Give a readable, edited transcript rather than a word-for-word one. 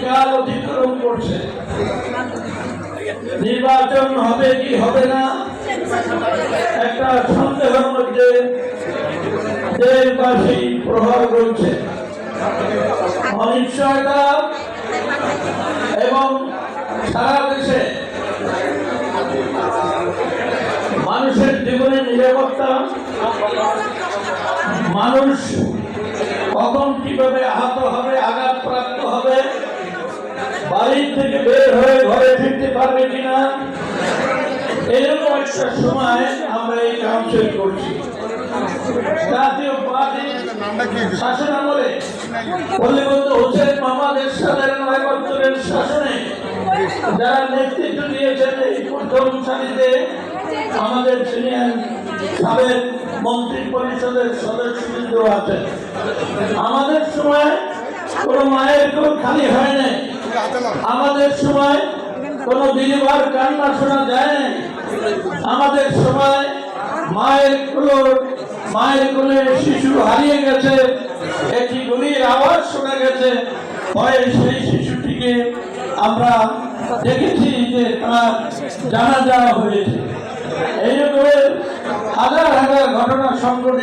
সময়কাল অতিক্রম করছে। নির্বাচন হবে কি হবে না একটা সন্দেহের মধ্যে দেশবাসী প্রহর করছে। অনিশ্চয়তা এবং সারা দেশে মানুষের জীবনের নিরাপত্তা, মানুষ কখন কিভাবে আহত হবে, আঘাতপ্রাপ্ত হবে, বাড়ির থেকে বের হয়ে ঘরে ফিরতে পারবে কিনা, এরকম একটা সময় আমরা এই কাউন্সিল করছি। জাতীয় পার্টি শাসন আমলে পল্লীবন্ধু হোসেন মোহাম্মদ এরশাদের 9 বছরের শাসনে যারা নেতৃত্ব দিয়েছেন এই প্রথম সারিতে আমাদের সিনিয়র সাবেক মন্ত্রী পরিষদের সদস্যবৃন্দ আছেন। আমাদের সময় কোন মায়ের কোন খালি হয় নাই, আমাদের সময় কোন বিধবার কান্না শোনা যায় না, আমাদের সময় মায়ের কোলে শিশু হারিয়ে গেছে, একটি গুলির আওয়াজ শোনা গেছে, ভয়ে সেই শিশুটিকে আমরা দেখেছি যে তার জানাজা হয়েছে। এইরকম হাজার হাজার ঘটনা সংঘটিত